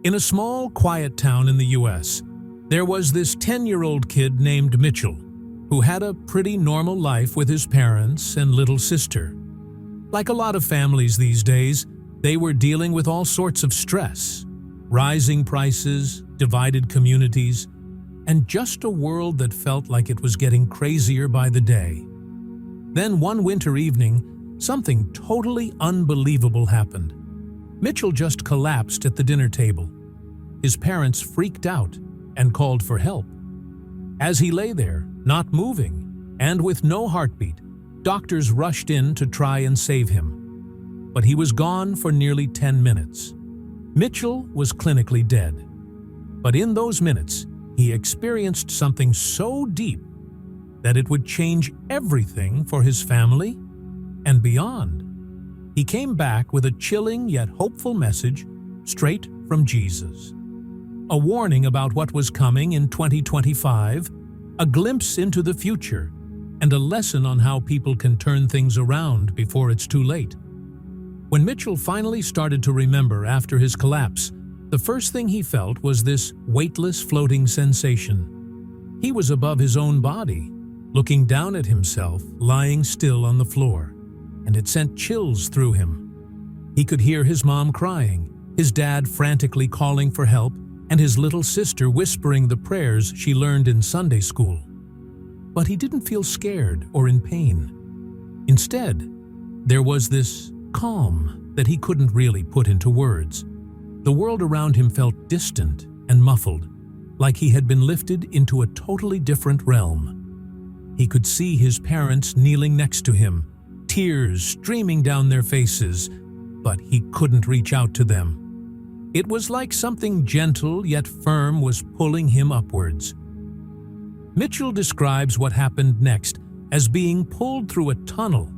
In a small, quiet town in the U.S., there was this 10-year-old kid named Mitchell, who had a pretty normal life with his parents and little sister. Like a lot of families these days, they were dealing with all sorts of stress, rising prices, divided communities, and just a world that felt like it was getting crazier by the day. Then one winter evening, something totally unbelievable happened. Mitchell just collapsed at the dinner table. His parents freaked out and called for help. As he lay there, not moving, and with no heartbeat, doctors rushed in to try and save him. But he was gone for nearly 10 minutes. Mitchell was clinically dead. But in those minutes, he experienced something so deep that it would change everything for his family and beyond. He came back with a chilling yet hopeful message straight from Jesus. A warning about what was coming in 2025, a glimpse into the future, and a lesson on how people can turn things around before it's too late. When Mitchell finally started to remember after his collapse, the first thing he felt was this weightless floating sensation. He was above his own body, looking down at himself, lying still on the floor, and it sent chills through him. He could hear his mom crying, his dad frantically calling for help, and his little sister whispering the prayers she learned in Sunday school. But he didn't feel scared or in pain. Instead, there was this calm that he couldn't really put into words. The world around him felt distant and muffled, like he had been lifted into a totally different realm. He could see his parents kneeling next to him, tears streaming down their faces, but he couldn't reach out to them. It was like something gentle yet firm was pulling him upwards. Mitchell describes what happened next as being pulled through a tunnel,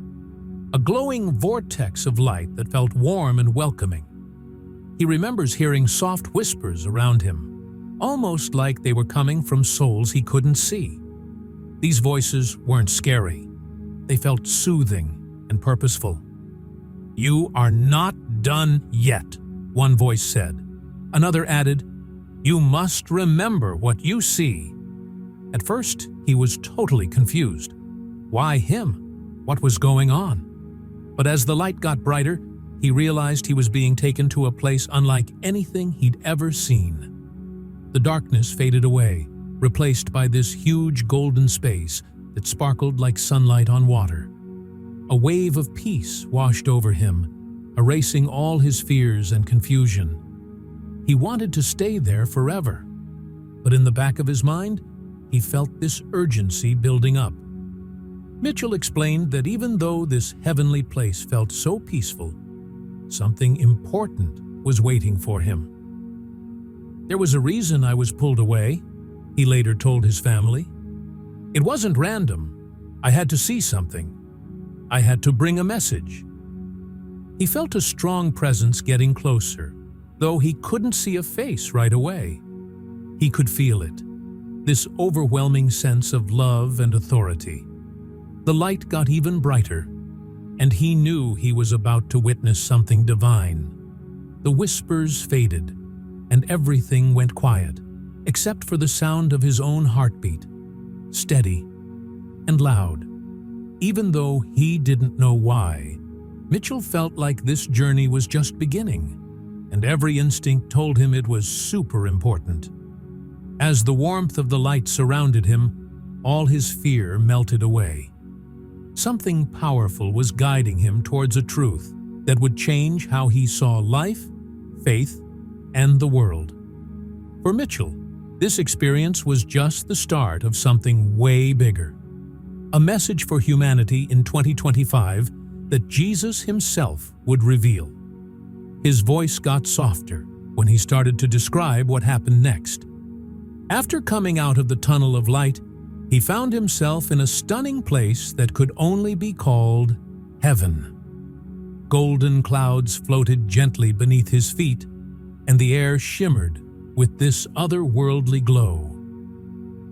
a glowing vortex of light that felt warm and welcoming. He remembers hearing soft whispers around him, almost like they were coming from souls he couldn't see. These voices weren't scary. They felt soothing and purposeful. "You are not done yet," one voice said. Another added, "You must remember what you see." At first, he was totally confused. Why him? What was going on? But as the light got brighter, he realized he was being taken to a place unlike anything he'd ever seen. The darkness faded away, replaced by this huge golden space that sparkled like sunlight on water. A wave of peace washed over him, erasing all his fears and confusion. He wanted to stay there forever, but in the back of his mind, he felt this urgency building up. Mitchell explained that even though this heavenly place felt so peaceful, something important was waiting for him. "There was a reason I was pulled away," he later told his family. "It wasn't random. I had to see something. I had to bring a message." He felt a strong presence getting closer, though he couldn't see a face right away. He could feel it, this overwhelming sense of love and authority. The light got even brighter, and he knew he was about to witness something divine. The whispers faded, and everything went quiet, except for the sound of his own heartbeat, steady and loud. Even though he didn't know why, Mitchell felt like this journey was just beginning, and every instinct told him it was super important. As the warmth of the light surrounded him, all his fear melted away. Something powerful was guiding him towards a truth that would change how he saw life, faith, and the world. For Mitchell, this experience was just the start of something way bigger. A message for humanity in 2025 that Jesus himself would reveal. His voice got softer when he started to describe what happened next. After coming out of the tunnel of light, he found himself in a stunning place that could only be called heaven. Golden clouds floated gently beneath his feet, and the air shimmered with this otherworldly glow.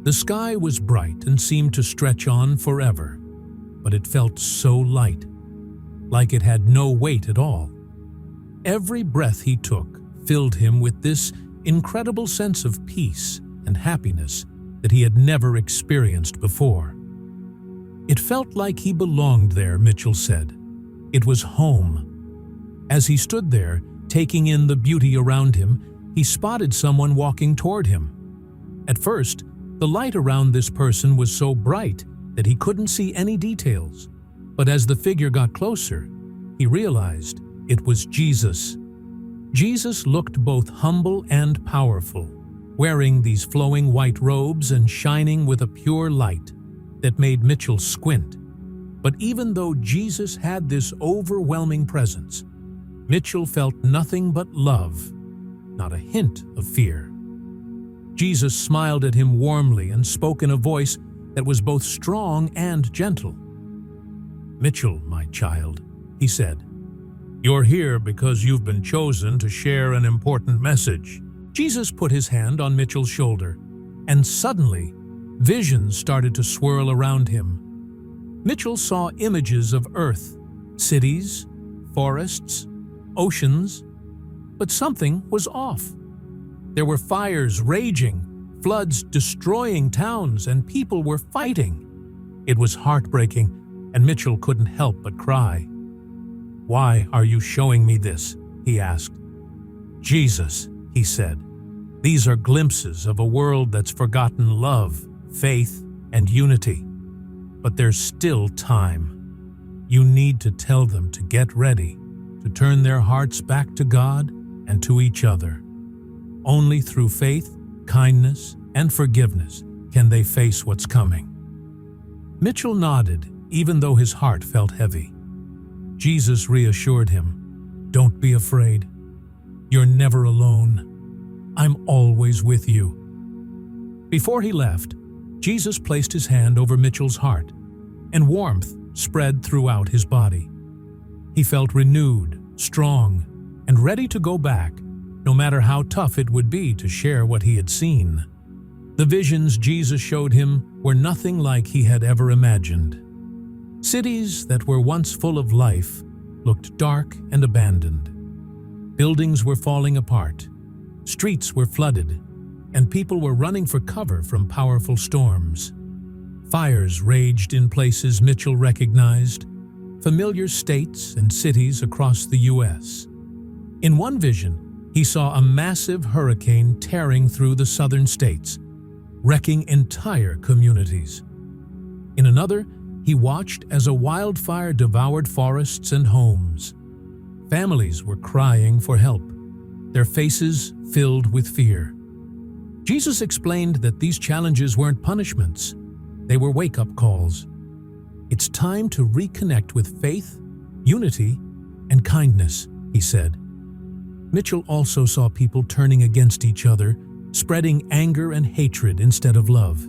The sky was bright and seemed to stretch on forever, but it felt so light, like it had no weight at all. Every breath he took filled him with this incredible sense of peace and happiness that he had never experienced before. It felt like he belonged there, Mitchell said. It was home. As he stood there, taking in the beauty around him, he spotted someone walking toward him. At first, the light around this person was so bright that he couldn't see any details. But as the figure got closer, he realized it was Jesus. Jesus looked both humble and powerful, wearing these flowing white robes and shining with a pure light that made Mitchell squint. But even though Jesus had this overwhelming presence, Mitchell felt nothing but love, not a hint of fear. Jesus smiled at him warmly and spoke in a voice that was both strong and gentle. "Mitchell, my child," he said, "you're here because you've been chosen to share an important message." Jesus put his hand on Mitchell's shoulder, and suddenly, visions started to swirl around him. Mitchell saw images of Earth, cities, forests, oceans, but something was off. There were fires raging, floods destroying towns, and people were fighting. It was heartbreaking, and Mitchell couldn't help but cry. "Why are you showing me this?" he asked. "Jesus," he said, "these are glimpses of a world that's forgotten love, faith, and unity. But there's still time. You need to tell them to get ready, to turn their hearts back to God and to each other. Only through faith, kindness, and forgiveness can they face what's coming." Mitchell nodded, even though his heart felt heavy. Jesus reassured him, "Don't be afraid. You're never alone. I'm always with you." Before he left, Jesus placed his hand over Mitchell's heart, and warmth spread throughout his body. He felt renewed, strong, and ready to go back, no matter how tough it would be to share what he had seen. The visions Jesus showed him were nothing like he had ever imagined. Cities that were once full of life looked dark and abandoned. Buildings were falling apart, streets were flooded, and people were running for cover from powerful storms. Fires raged in places Mitchell recognized, familiar states and cities across the U.S. In one vision, he saw a massive hurricane tearing through the southern states, wrecking entire communities. In another, he watched as a wildfire devoured forests and homes. Families were crying for help, their faces filled with fear. Jesus explained that these challenges weren't punishments, they were wake-up calls. It's time to reconnect with faith, unity, and kindness, he said. Mitchell also saw people turning against each other, spreading anger and hatred instead of love.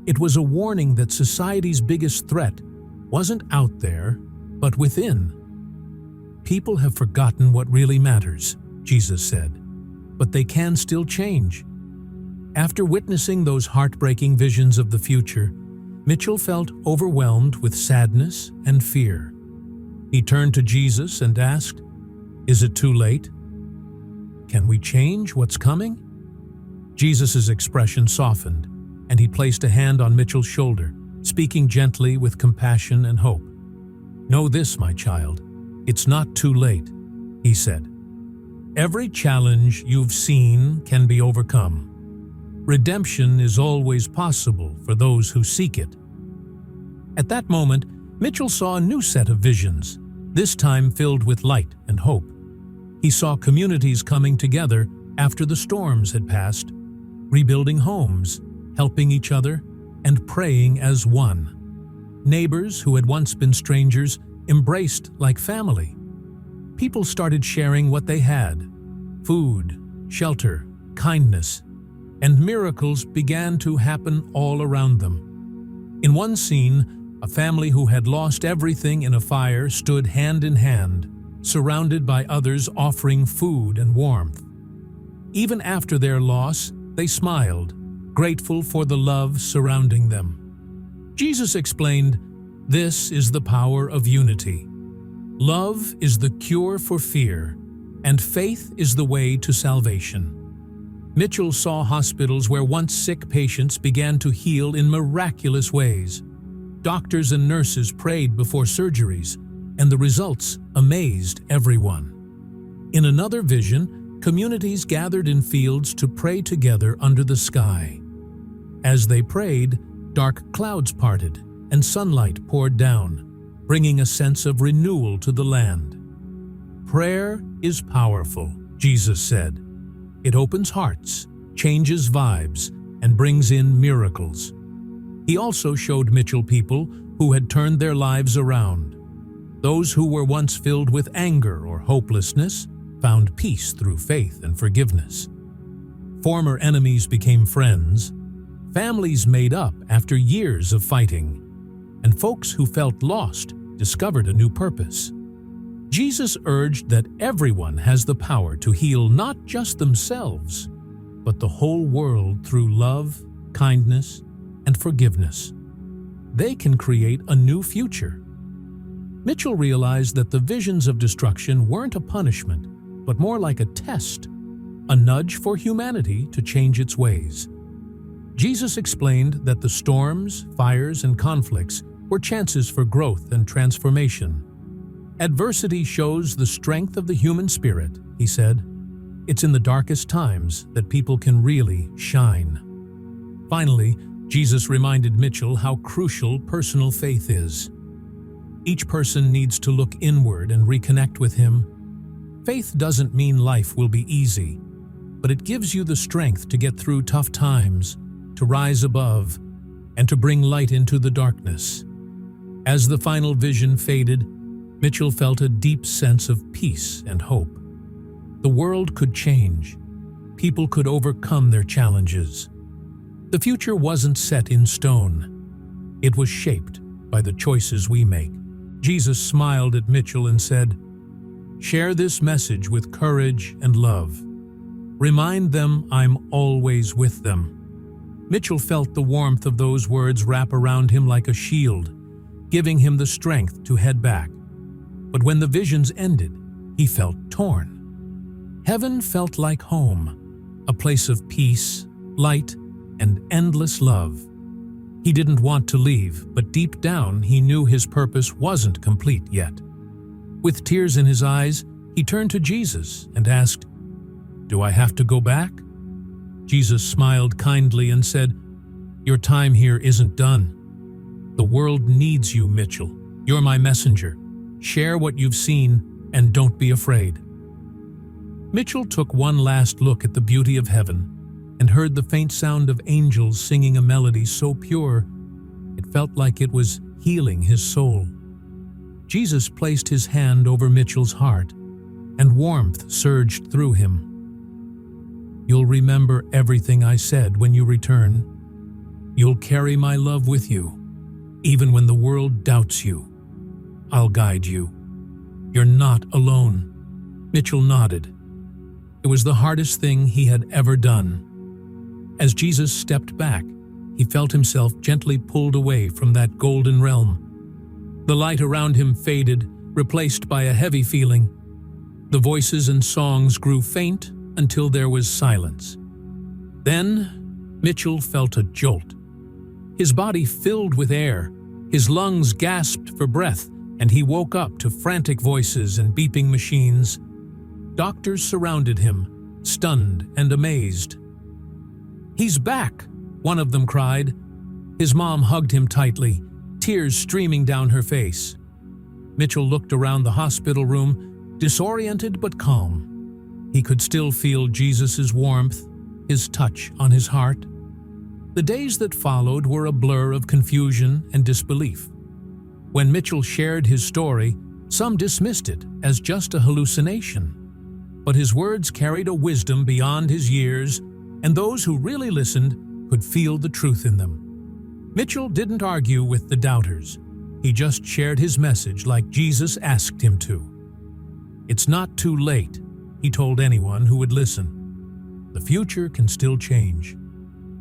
It was a warning that society's biggest threat wasn't out there, but within. People have forgotten what really matters, Jesus said, but they can still change. After witnessing those heartbreaking visions of the future, Mitchell felt overwhelmed with sadness and fear. He turned to Jesus and asked, "Is it too late? Can we change what's coming?" Jesus' expression softened, and he placed a hand on Mitchell's shoulder, speaking gently with compassion and hope. "Know this, my child, it's not too late," he said. "Every challenge you've seen can be overcome. Redemption is always possible for those who seek it." At that moment, Mitchell saw a new set of visions, this time filled with light and hope. He saw communities coming together after the storms had passed, rebuilding homes, helping each other, and praying as one. Neighbors who had once been strangers embraced like family. People started sharing what they had: food, shelter, kindness, and miracles began to happen all around them. In one scene, a family who had lost everything in a fire stood hand in hand, surrounded by others offering food and warmth. Even after their loss, they smiled, grateful for the love surrounding them. Jesus explained, "This is the power of unity. Love is the cure for fear, and faith is the way to salvation. Mitchell saw hospitals where once sick patients began to heal in miraculous ways. Doctors and nurses prayed before surgeries, and the results amazed everyone. In another vision, communities gathered in fields to pray together under the sky. As they prayed, dark clouds parted and sunlight poured down, bringing a sense of renewal to the land. Prayer is powerful, Jesus said. It opens hearts, changes vibes, and brings in miracles. He also showed Mitchell people who had turned their lives around. Those who were once filled with anger or hopelessness found peace through faith and forgiveness. Former enemies became friends, families made up after years of fighting, and folks who felt lost discovered a new purpose. Jesus urged that everyone has the power to heal not just themselves, but the whole world through love, kindness, and forgiveness. They can create a new future. Mitchell realized that the visions of destruction weren't a punishment, but more like a test, a nudge for humanity to change its ways. Jesus explained that the storms, fires, and conflicts were chances for growth and transformation. Adversity shows the strength of the human spirit, he said. It's in the darkest times that people can really shine. Finally, Jesus reminded Mitchell how crucial personal faith is. Each person needs to look inward and reconnect with Him. Faith doesn't mean life will be easy, but it gives you the strength to get through tough times, to rise above, and to bring light into the darkness. As the final vision faded, Mitchell felt a deep sense of peace and hope. The world could change. People could overcome their challenges. The future wasn't set in stone. It was shaped by the choices we make. Jesus smiled at Mitchell and said, "Share this message with courage and love. Remind them I'm always with them." Mitchell felt the warmth of those words wrap around him like a shield, giving him the strength to head back. But when the visions ended, he felt torn. Heaven felt like home, a place of peace, light, and endless love. He didn't want to leave, but deep down he knew his purpose wasn't complete yet. With tears in his eyes, he turned to Jesus and asked, "Do I have to go back?" Jesus smiled kindly and said, "Your time here isn't done. The world needs you, Mitchell. You're my messenger. Share what you've seen and don't be afraid." Mitchell took one last look at the beauty of heaven and heard the faint sound of angels singing a melody so pure it felt like it was healing his soul. Jesus placed his hand over Mitchell's heart, and warmth surged through him. "You'll remember everything I said when you return. You'll carry my love with you, even when the world doubts you. I'll guide you. You're not alone." Mitchell nodded. It was the hardest thing he had ever done. As Jesus stepped back, he felt himself gently pulled away from that golden realm. The light around him faded, replaced by a heavy feeling. The voices and songs grew faint until there was silence. Then, Mitchell felt a jolt. His body filled with air, his lungs gasped for breath, and he woke up to frantic voices and beeping machines. Doctors surrounded him, stunned and amazed. "He's back!" one of them cried. His mom hugged him tightly, tears streaming down her face. Mitchell looked around the hospital room, disoriented but calm. He could still feel Jesus' warmth, his touch on his heart. The days that followed were a blur of confusion and disbelief. When Mitchell shared his story, some dismissed it as just a hallucination. But his words carried a wisdom beyond his years, and those who really listened could feel the truth in them. Mitchell didn't argue with the doubters. He just shared his message like Jesus asked him to. "It's not too late," he told anyone who would listen. "The future can still change.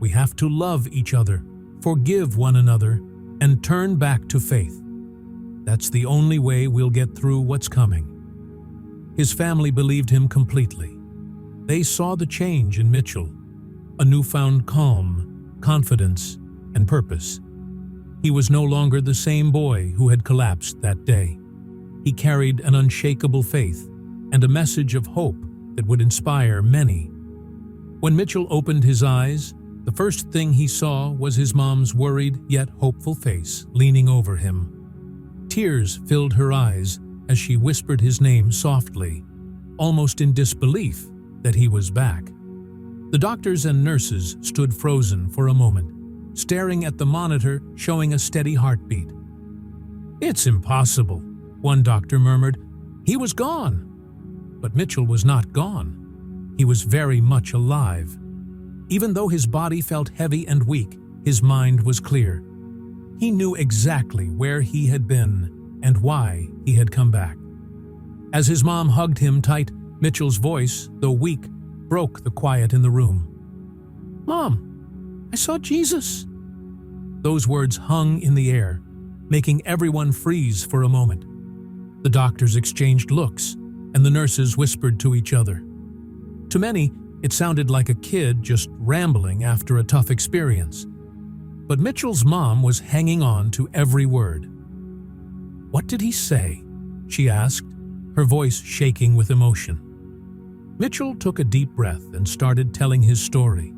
We have to love each other, forgive one another, and turn back to faith. That's the only way we'll get through what's coming." his family believed him completely. They saw the change in Mitchell, a newfound calm, confidence, and purpose. He was no longer the same boy who had collapsed that day. He carried an unshakable faith and a message of hope that would inspire many. When Mitchell opened his eyes, the first thing he saw was his mom's worried yet hopeful face leaning over him. Tears filled her eyes as she whispered his name softly, almost in disbelief that he was back. The doctors and nurses stood frozen for a moment, staring at the monitor showing a steady heartbeat. "It's impossible," one doctor murmured. "He was gone." But Mitchell was not gone. He was very much alive. Even though his body felt heavy and weak, his mind was clear. He knew exactly where he had been and why he had come back. As his mom hugged him tight, Mitchell's voice, though weak, broke the quiet in the room. "Mom, I saw Jesus." Those words hung in the air, making everyone freeze for a moment. The doctors exchanged looks, and the nurses whispered to each other. To many, it sounded like a kid just rambling after a tough experience. But Mitchell's mom was hanging on to every word. "What did he say?" she asked, her voice shaking with emotion. Mitchell took a deep breath and started telling his story.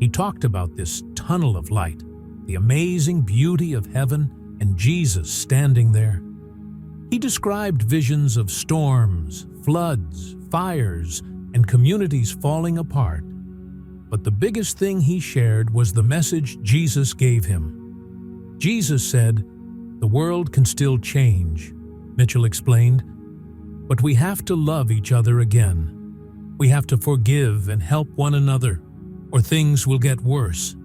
He talked about this tunnel of light, the amazing beauty of heaven, and Jesus standing there. He described visions of storms, floods, fires, and communities falling apart. But the biggest thing he shared was the message Jesus gave him. Jesus said, "The world can still change," Mitchell explained, "but we have to love each other again. We have to forgive and help one another, or things will get worse."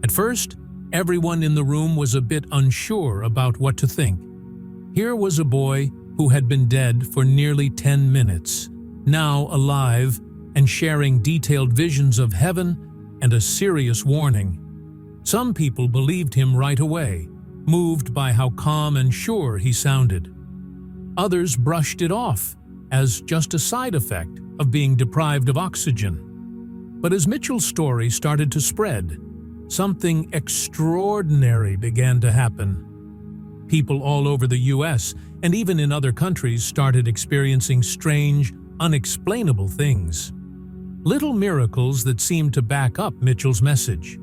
At first, everyone in the room was a bit unsure about what to think. Here was a boy who had been dead for nearly 10 minutes, now alive and sharing detailed visions of heaven and a serious warning. Some people believed him right away, moved by how calm and sure he sounded. Others brushed it off as just a side effect of being deprived of oxygen. But as Mitchell's story started to spread, something extraordinary began to happen. People all over the US and even in other countries started experiencing strange, unexplainable things. Little miracles that seemed to back up Mitchell's message.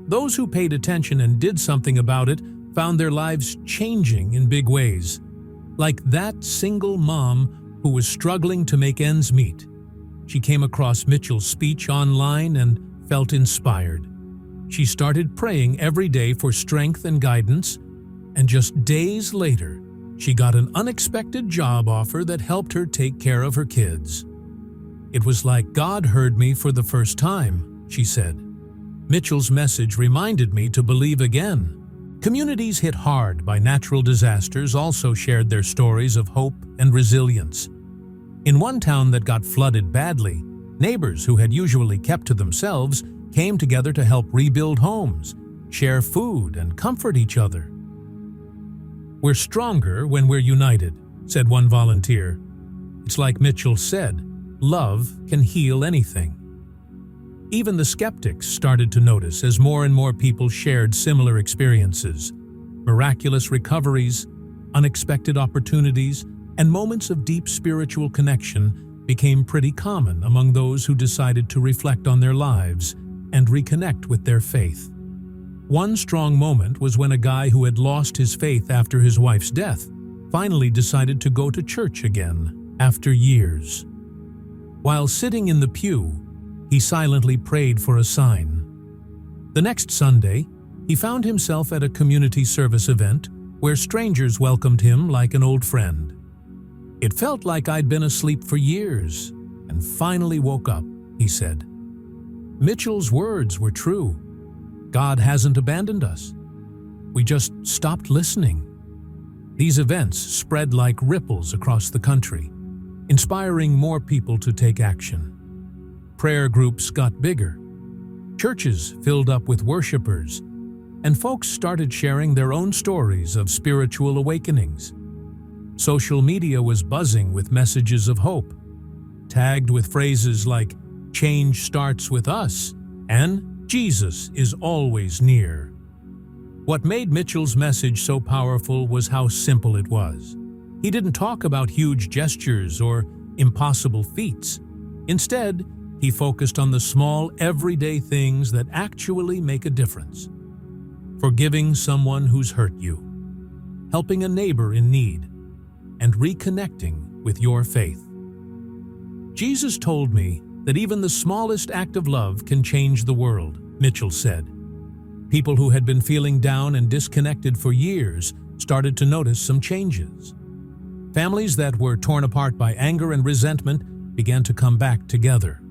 Those who paid attention and did something about it found their lives changing in big ways. Like that single mom who was struggling to make ends meet. She came across Mitchell's speech online and felt inspired. She started praying every day for strength and guidance, and just days later, she got an unexpected job offer that helped her take care of her kids. "It was like God heard me for the first time," she said. Mitchell's message reminded me to believe again. Communities hit hard by natural disasters also shared their stories of hope and resilience. In one town that got flooded badly, neighbors who had usually kept to themselves came together to help rebuild homes, share food, and comfort each other. "We're stronger when we're united," said one volunteer. It's like Mitchell said, love can heal anything. Even the skeptics started to notice as more and more people shared similar experiences. Miraculous recoveries, unexpected opportunities, and moments of deep spiritual connection became pretty common among those who decided to reflect on their lives and reconnect with their faith. One strong moment was when a guy who had lost his faith after his wife's death finally decided to go to church again after years. While sitting in the pew, he silently prayed for a sign. The next Sunday, he found himself at a community service event where strangers welcomed him like an old friend. "It felt like I'd been asleep for years and finally woke up," he said. Mitchell's words were true. God hasn't abandoned us. We just stopped listening. These events spread like ripples across the country, inspiring more people to take action. Prayer groups got bigger. Churches filled up with worshipers, and folks started sharing their own stories of spiritual awakenings. Social media was buzzing with messages of hope, tagged with phrases like "Change starts with us" and "Jesus is always near." What made Mitchell's message so powerful was how simple it was. He didn't talk about huge gestures or impossible feats. Instead, he focused on the small, everyday things that actually make a difference. Forgiving someone who's hurt you, helping a neighbor in need, and reconnecting with your faith. Jesus told me that even the smallest act of love can change the world, Mitchell said. People who had been feeling down and disconnected for years started to notice some changes. Families that were torn apart by anger and resentment began to come back together.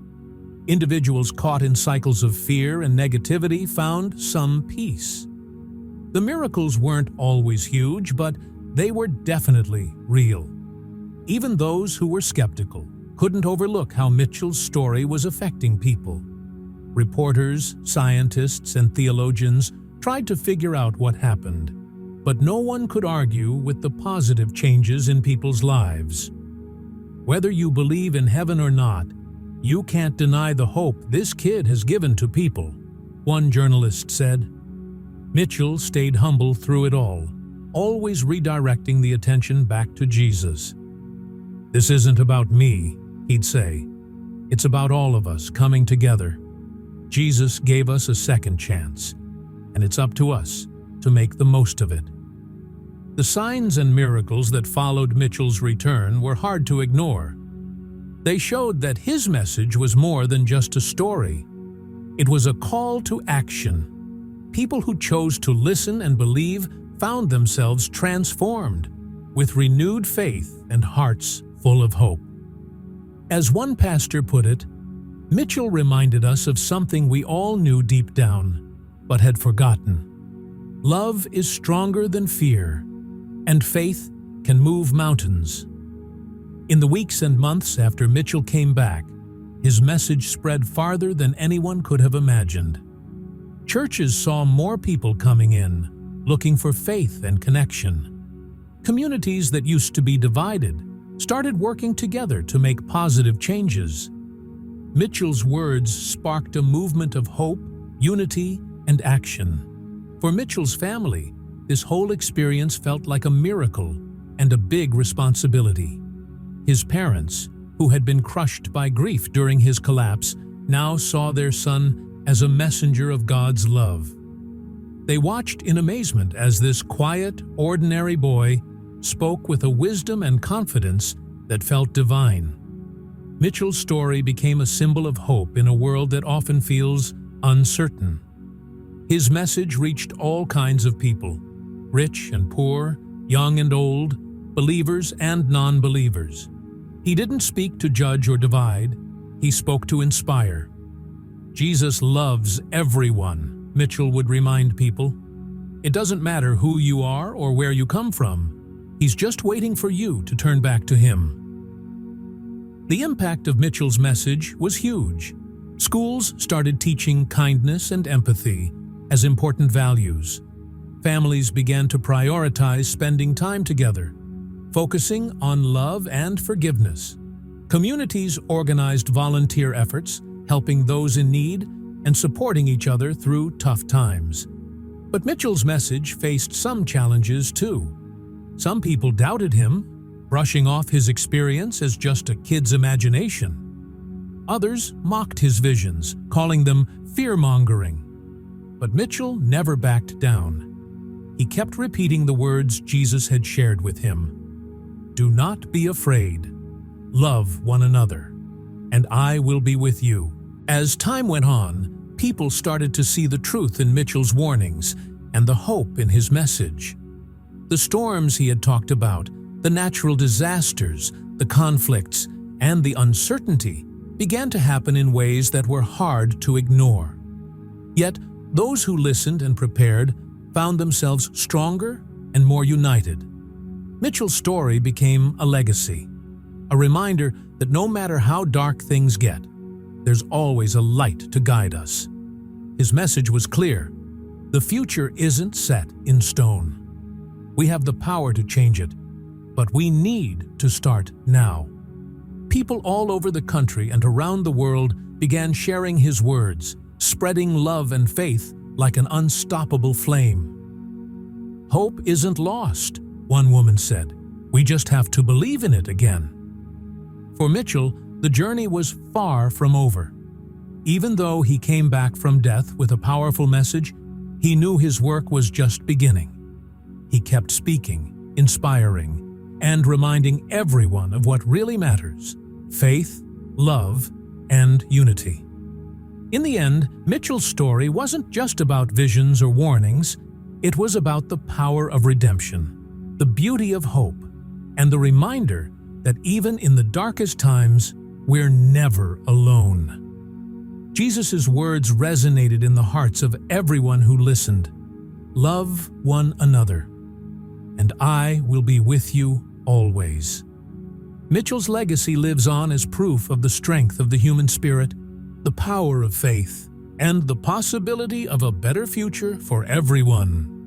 Individuals caught in cycles of fear and negativity found some peace. The miracles weren't always huge, but they were definitely real. Even those who were skeptical couldn't overlook how Mitchell's story was affecting people. Reporters, scientists, and theologians tried to figure out what happened, but no one could argue with the positive changes in people's lives. Whether you believe in heaven or not, you can't deny the hope this kid has given to people, one journalist said. Mitchell stayed humble through it all, always redirecting the attention back to Jesus. "This isn't about me," he'd say. "It's about all of us coming together. Jesus gave us a second chance, and it's up to us to make the most of it." The signs and miracles that followed Mitchell's return were hard to ignore. They showed that his message was more than just a story. It was a call to action. People who chose to listen and believe found themselves transformed, with renewed faith and hearts full of hope. As one pastor put it, Mitchell reminded us of something we all knew deep down, but had forgotten. Love is stronger than fear, and faith can move mountains. In the weeks and months after Mitchell came back, his message spread farther than anyone could have imagined. Churches saw more people coming in, looking for faith and connection. Communities that used to be divided started working together to make positive changes. Mitchell's words sparked a movement of hope, unity, and action. For Mitchell's family, this whole experience felt like a miracle and a big responsibility. His parents, who had been crushed by grief during his collapse, now saw their son as a messenger of God's love. They watched in amazement as this quiet, ordinary boy spoke with a wisdom and confidence that felt divine. Mitchell's story became a symbol of hope in a world that often feels uncertain. His message reached all kinds of people, rich and poor, young and old, believers and non-believers. He didn't speak to judge or divide, he spoke to inspire. Jesus loves everyone, Mitchell would remind people. It doesn't matter who you are or where you come from. He's just waiting for you to turn back to him. The impact of Mitchell's message was huge. Schools started teaching kindness and empathy as important values. Families began to prioritize spending time together, focusing on love and forgiveness. Communities organized volunteer efforts, helping those in need and supporting each other through tough times. But Mitchell's message faced some challenges too. Some people doubted him, brushing off his experience as just a kid's imagination. Others mocked his visions, calling them fear-mongering. But Mitchell never backed down. He kept repeating the words Jesus had shared with him. "Do not be afraid. Love one another, and I will be with you." As time went on, people started to see the truth in Mitchell's warnings and the hope in his message. The storms he had talked about, the natural disasters, the conflicts, and the uncertainty began to happen in ways that were hard to ignore. Yet, those who listened and prepared found themselves stronger and more united. Mitchell's story became a legacy, a reminder that no matter how dark things get, there's always a light to guide us. His message was clear: the future isn't set in stone. We have the power to change it, but we need to start now. People all over the country and around the world began sharing his words, spreading love and faith like an unstoppable flame. "Hope isn't lost," one woman said. "We just have to believe in it again." For Mitchell, the journey was far from over. Even though he came back from death with a powerful message, he knew his work was just beginning. He kept speaking, inspiring, and reminding everyone of what really matters: faith, love, and unity. In the end, Mitchell's story wasn't just about visions or warnings. It was about the power of redemption, the beauty of hope, and the reminder that even in the darkest times, we're never alone. Jesus' words resonated in the hearts of everyone who listened. "Love one another, and I will be with you always." Mitchell's legacy lives on as proof of the strength of the human spirit, the power of faith, and the possibility of a better future for everyone.